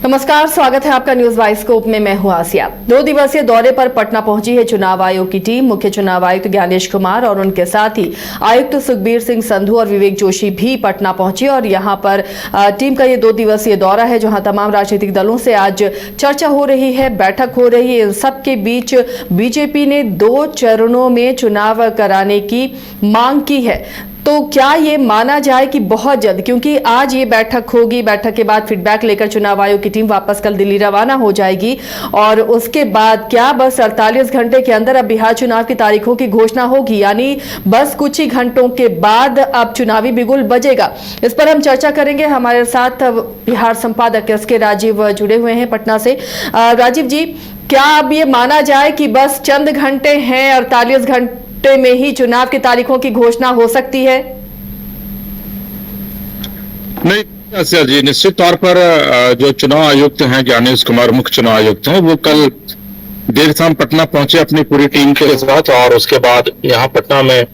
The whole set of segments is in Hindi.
नमस्कार, स्वागत है आपका न्यूज बाइस्कोप में। मैं हूं आसिया। 2 दिवसीय दौरे पर पटना पहुंची है चुनाव आयोग की टीम। मुख्य चुनाव आयुक्त ज्ञानेश कुमार और उनके साथ ही आयुक्त सुखबीर सिंह संधू और विवेक जोशी भी पटना पहुंचे और यहां पर टीम का ये 2 दिवसीय दौरा है, जहां तमाम राजनीतिक दलों से आज चर्चा हो रही है, बैठक हो रही है। इन सबके बीच बीजेपी ने 2 चरणों में चुनाव कराने की मांग की है। तो क्या ये माना जाए कि बहुत जल्द, क्योंकि आज ये बैठक होगी, बैठक के बाद फीडबैक लेकर चुनाव आयोग की टीम वापस कल दिल्ली रवाना हो जाएगी और उसके बाद क्या बस 48 घंटे के अंदर अब बिहार चुनाव की तारीखों की घोषणा होगी, यानी बस कुछ ही घंटों के बाद अब चुनावी बिगुल बजेगा? इस पर हम चर्चा करेंगे। हमारे साथ बिहार संपादक एसके राजीव जुड़े हुए हैं पटना से। राजीव जी, क्या अब ये माना जाए कि बस चंद घंटे हैं, 48 घंटे में ही चुनाव की तारीखों की घोषणा हो सकती है? नहीं सर जी, निश्चित तौर पर जो चुनाव आयुक्त हैं ज्ञानेश कुमार, मुख्य चुनाव आयुक्त हैं, वो कल देर शाम पटना पहुंचे अपनी पूरी टीम के साथ और उसके बाद यहाँ पटना में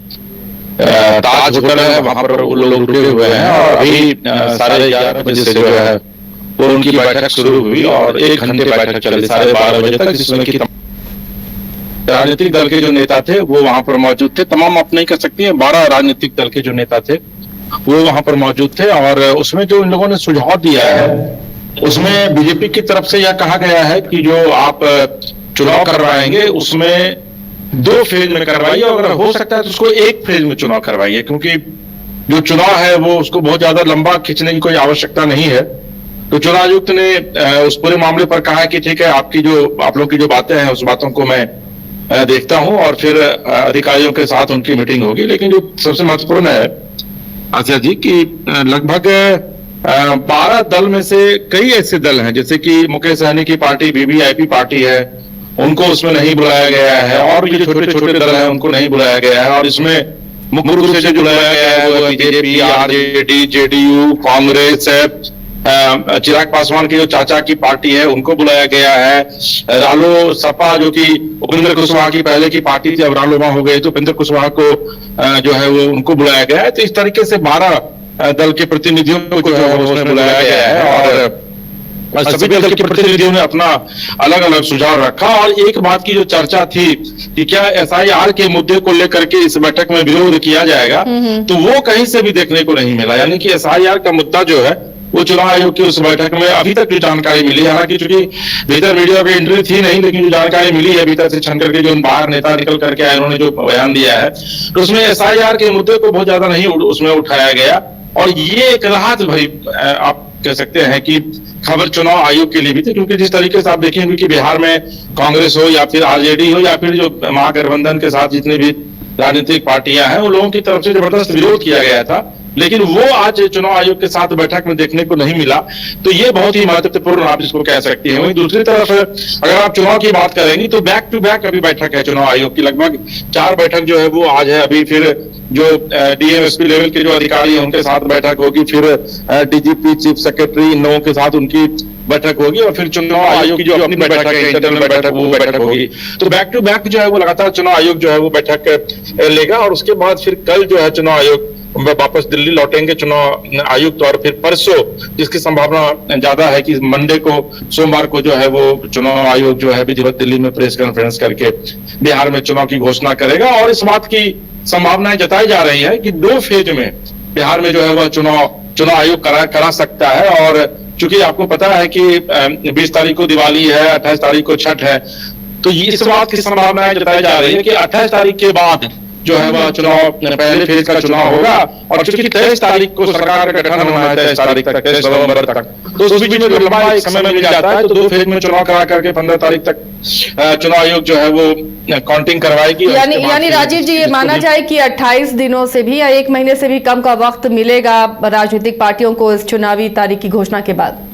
ताज होटल है, वहां पर वो लोग रुके हुए हैं और अभी 11:30 बजे से जो है वो उनकी बैठक शुरू हुई और 1 घंटे बैठक चली 12:30 बजे तक, जिसमें कि राजनीतिक दल के जो नेता थे वो वहां पर मौजूद थे। तमाम आप नहीं कर सकती है, 12 राजनीतिक दल के जो नेता थे वो वहां पर मौजूद थे और उसमें जो इन लोगों ने सुझाव दिया है उसमें बीजेपी की तरफ से यह कहा गया है कि जो आप चुनाव करवाएंगे उसमें 2 फेज में करवाइए और अगर हो सकता है तो उसको 1 फेज में चुनाव करवाइए, क्योंकि जो चुनाव है वो उसको बहुत ज्यादा लंबा खींचने की कोई आवश्यकता नहीं है। तो चुनाव आयुक्त ने उस पूरे मामले पर कहा कि ठीक है, आप लोगों की जो बातें हैं उस बातों को मैं देखता हूं और फिर अधिकारियों के साथ उनकी मीटिंग होगी। लेकिन जो सबसे महत्वपूर्ण है आसिया जी कि लगभग 12 दल में से कई ऐसे दल हैं, जैसे कि मुकेश सहनी की पार्टी वीवीआईपी पार्टी है, उनको उसमें नहीं बुलाया गया है और ये छोटे छोटे दल हैं उनको नहीं बुलाया गया है और इसमें मुख्य रूप से जो बुलाया गया है वो BJP, RJD, JDU, Congress, Chirag Paswan की जो चाचा की पार्टी है उनको बुलाया गया है, रालो सपा जो कि उपेंद्र कुशवाहा की पहले की पार्टी थी, अब रालोमा हो गई, तो उपेंद्र कुशवाहा को जो है वो उनको बुलाया गया है। तो इस तरीके से 12 दल के प्रतिनिधियों को जो है उसमें बुलाया गया है और सभी दल के प्रतिनिधियों ने अपना अलग अलग सुझाव रखा। और एक बात की जो चर्चा थी कि क्या एसआईआर के मुद्दे को लेकर के इस बैठक में विरोध किया जाएगा, तो वो कहीं से भी देखने को नहीं मिला। यानी कि एसआईआर का मुद्दा जो है वो चुनाव आयोग की उस बैठक में अभी तक जो जानकारी मिली, हालांकि चूंकि भीतर मीडिया की एंट्री थी नहीं, लेकिन जो जानकारी मिली है भीतर से छन करके जो बाहर नेता निकल करके आए उन्होंने जो बयान दिया है तो उसमें एसआईआर के मुद्दे को बहुत ज्यादा नहीं उसमें उठाया गया। और ये एक राहत भाई आप कह सकते हैं कि खबर चुनाव आयोग के लिए भी थी, क्योंकि जिस तरीके से आप देखेंगे कि बिहार में कांग्रेस हो या फिर आरजेडी हो या फिर जो महागठबंधन के साथ जितने भी राजनीतिक पार्टियां हैं उन लोगों की तरफ से जबरदस्त विरोध किया गया था, लेकिन वो आज चुनाव आयोग के साथ बैठक में देखने को नहीं मिला। तो ये बहुत ही महत्वपूर्ण आप इसको कह सकती हैं। वहीं दूसरी तरफ अगर आप चुनाव की बात करेंगी तो बैक टू बैक अभी बैठक है चुनाव आयोग की, लगभग 4 बैठक जो है वो आज है। अभी फिर जो डीएमएसपी लेवल के जो अधिकारी हैं उनके साथ बैठक होगी, फिर डीजीपी, चीफ सेक्रेटरी, इन लोगों के साथ उनकी बैठक होगी और फिर चुनाव आयोग की जो अपनी बैठक है, इंटरनल बैठक, वो बैठक होगी। तो बैक टू बैक जो है वो लगातार चुनाव आयोग जो है वो बैठक लेगा और उसके बाद फिर कल जो है चुनाव आयोग वापस दिल्ली लौटेंगे चुनाव आयुक्त और फिर परसों, जिसकी संभावना ज्यादा है कि मंडे को, सोमवार को जो है वो चुनाव आयोग जो है विधिवत दिल्ली में प्रेस कॉन्फ्रेंस करके बिहार में चुनाव की घोषणा करेगा। और इस बात की संभावनाएं जताई जा रही है कि 2 फेज में बिहार में जो है वह चुनाव आयोग करा सकता है। और चूंकि आपको पता है कि 20 तारीख को दिवाली है, 28 तारीख को छठ है, तो इस बात की संभावनाएं जताई जा रही है कि 28 तारीख के बाद जो है वह चुनाव, पहले फेज का चुनाव होगा और चूंकि 23 तारीख को सरकार का गठन होना है, 23 तारीख तक, 23 नवंबर तक, तो उस बीच में लंबा एक समय मिल जाता है, तो 2 फेज में चुनाव करा करके 15 तारीख तक चुनाव आयोग जो है वो काउंटिंग करवाएगी। यानी राजीव जी, ये माना जाए कि 28 दिनों से भी या 1 महीने से भी कम का वक्त मिलेगा राजनीतिक पार्टियों को इस चुनावी तारीख की घोषणा के बाद?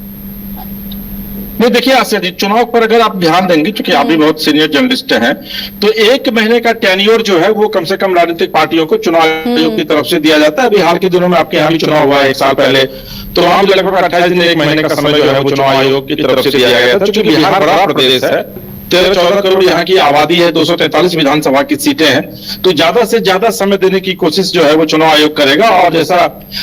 नहीं, देखिए आसिया जी, चुनाव पर अगर आप ध्यान देंगे, क्योंकि आप भी बहुत सीनियर जर्नलिस्ट हैं, तो 1 महीने का टेन्योर जो है वो कम से कम राजनीतिक पार्टियों को चुनाव आयोग की तरफ से दिया जाता है। अभी हाल के दिनों में आपके यहाँ भी चुनाव हुआ है 1 साल पहले, तो वहां भी लगभग 28 दिन 1 महीने का समय जो है वो चुनाव आयोग की तरफ से दिया गया था। क्योंकि बिहार बड़ा प्रदेश है 13-14 करोड़ यहाँ की आबादी है, 243 विधानसभा की सीटें हैं, तो ज्यादा से ज्यादा समय देने की कोशिश जो है वो चुनाव आयोग करेगा। और जैसा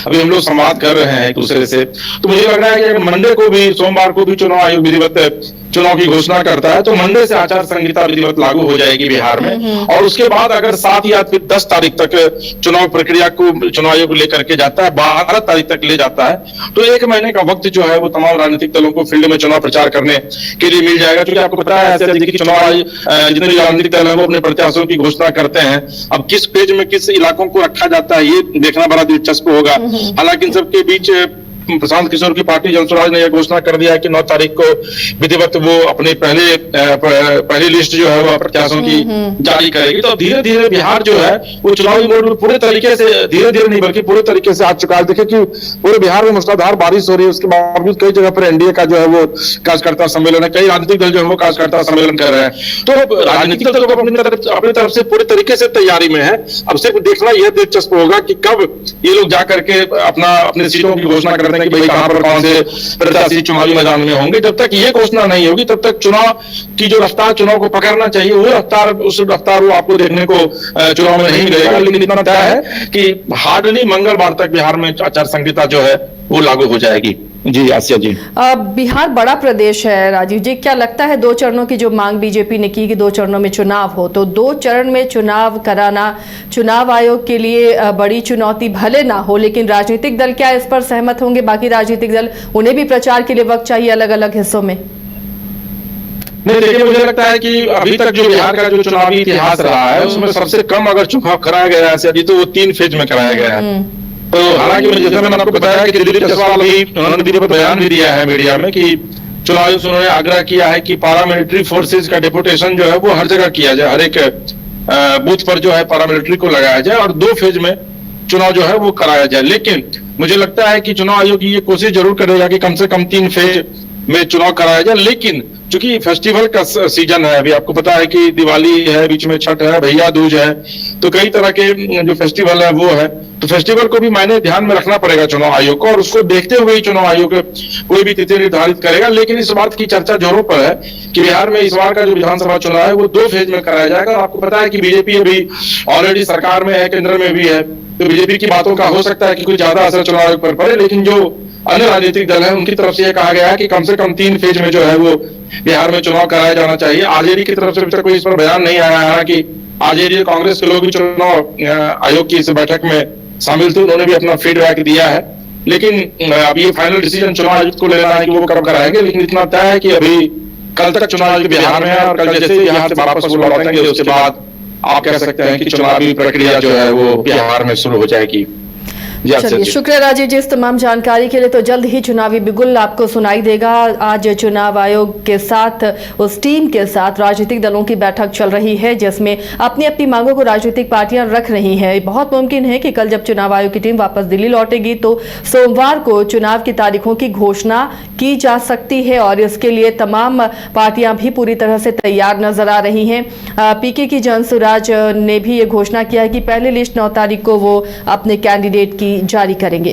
अभी हम लोग संवाद कर रहे हैं एक दूसरे से, तो मुझे लग रहा है कि मंडे को भी, सोमवार को भी चुनाव आयोग विधिवत चुनाव की घोषणा करता है, तो मंडे से आचार संहिता विधिवत लागू हो जाएगी बिहार में। और उसके बाद अगर 7 या फिर 10 तारीख तक चुनाव प्रक्रिया को चुनाव आयोग लेकर के जाता है, 12 तारीख तक ले जाता है, तो 1 महीने का वक्त जो है वो तमाम राजनीतिक दलों को फील्ड में चुनाव प्रचार करने के लिए मिल जाएगा। क्योंकि आपको पता है कि चुनाव जितने भी राजनीतिक दल है वो अपने प्रत्याशियों की घोषणा करते हैं। अब किस पेज में किस इलाकों को रखा जाता है, ये देखना बड़ा दिलचस्प होगा। हालांकि इन सबके बीच प्रशांत किशोर की पार्टी जनसुराज ने यह घोषणा कर दिया है कि 9 तारीख को विधिवत वो अपने पहली लिस्ट जो है वो प्रत्याशियों की जारी करेगी। तो धीरे धीरे बिहार जो है वो चुनावी मोड में पूरे तरीके से, धीरे धीरे नहीं बल्कि पूरे तरीके से आ चुका है। देखिए कि पूरे बिहार में मूसलाधार बारिश हो रही है, उसके बावजूद कई जगह पर एनडीए का जो है वो कार्यकर्ता सम्मेलन है, कई राजनीतिक दल जो है वो कार्यकर्ता सम्मेलन कर रहे हैं। तो राजनीतिक दल को अपनी तरफ से पूरी तरीके से तैयारी में है। अब सिर्फ देखना यह दिलचस्प होगा कि कब ये लोग जाकर के अपनी सीटों की घोषणा कर कि भाई कहां पर कौन से प्रत्याशी चुनावी मैदान में होंगे। जब तक ये घोषणा नहीं होगी तब तक चुनाव की जो रफ्तार चुनाव को पकड़ना चाहिए वो रफ्तार वो आपको देखने को चुनाव में नहीं मिलेगा। लेकिन इतना तय है कि हार्डली मंगलवार तक बिहार में आचार संहिता जो है वो लागू हो जाएगी। जी आसिया जी, बिहार बड़ा प्रदेश है। राजीव जी, क्या लगता है 2 चरणों की जो मांग बीजेपी ने की कि 2 चरणों में चुनाव हो, तो 2 चरण में चुनाव कराना चुनाव आयोग के लिए बड़ी चुनौती भले ना हो, लेकिन राजनीतिक दल क्या इस पर सहमत होंगे? बाकी राजनीतिक दल, उन्हें भी प्रचार के लिए वक्त चाहिए अलग अलग हिस्सों में। नहीं, देखिए मुझे लगता है कि अभी तक जो बिहार का जो चुनावी इतिहास रहा है उसमें सबसे कम अगर चुनाव कराया गया है आसिया जी तो वो 3 फेज में कराया गया है। तो हालांकि जैसे मैंने आपको बताया कि दिलीप जायसवाल भी, उन्होंने विधिवत बयान भी दिया है मीडिया में कि चुनाव आयोग से उन्होंने आग्रह किया है कि पारामिलिट्री फोर्सेज का डेपुटेशन जो है वो हर जगह किया जाए, हर एक बूथ पर जो है पारामिलिट्री को लगाया जाए और 2 फेज में चुनाव जो है वो कराया जाए। लेकिन मुझे लगता है कि चुनाव आयोग ये कोशिश जरूर करेगा कि कम से कम 3 फेज में चुनाव कराया जाए। लेकिन चूंकि फेस्टिवल का सीजन है, अभी आपको पता है कि दिवाली है, बीच में छठ है, भैया दूज है, तो कई तरह के जो फेस्टिवल है वो है, तो फेस्टिवल को भी मायने ध्यान में रखना पड़ेगा चुनाव आयोग को, और उसको देखते हुए ही चुनाव आयोग कोई भी तिथि निर्धारित करेगा। लेकिन इस बात की चर्चा जोरों पर है कि बिहार में इस बार का जो विधानसभा चुनाव है वो 2 फेज में कराया जाएगा। आपको पता है कि बीजेपी अभी ऑलरेडी सरकार में है, केंद्र में भी है, तो बीजेपी की बातों का हो सकता है कि कुछ ज्यादा असर चुनाव आयोग पर पड़े। लेकिन जो अन्य राजनीतिक दल है उनकी तरफ से यह कहा गया है कि कम से कम 3 फेज में जो है वो बिहार में चुनाव कराया जाना चाहिए। आरजेडी की तरफ से अभी तक कोई इस पर बयान नहीं आया है कि आरजेडी और कांग्रेस के लोग भी चुनाव आयोग की इस बैठक में शामिल थे, उन्होंने भी अपना फीडबैक दिया है। लेकिन अब ये फाइनल डिसीजन चुनाव आयुक्त को लेना है कि वो कब कराएंगे। लेकिन इतना तय है कि अभी कल तक चुनाव आयुक्त बिहार में है और कल जैसे बिहार से वापस वो लौटेंगे उसके बाद आप कह सकते हैं कि चुनावी प्रक्रिया जो है वो बिहार में शुरू हो जाएगी। चलिए, शुक्रिया राजीव जी इस तमाम जानकारी के लिए। तो जल्द ही चुनावी बिगुल आपको सुनाई देगा। आज चुनाव आयोग के साथ, उस टीम के साथ राजनीतिक दलों की बैठक चल रही है जिसमें अपनी अपनी मांगों को राजनीतिक पार्टियां रख रही हैं। बहुत मुमकिन है कि कल जब चुनाव आयोग की टीम वापस दिल्ली लौटेगी तो सोमवार को चुनाव की तारीखों की घोषणा की जा सकती है और इसके लिए तमाम पार्टियां भी पूरी तरह से तैयार नजर आ रही हैं। पीके की जनसुराज ने भी ये घोषणा किया है कि पहली लिस्ट 9 तारीख को वो अपने कैंडिडेट की जारी करेंगे।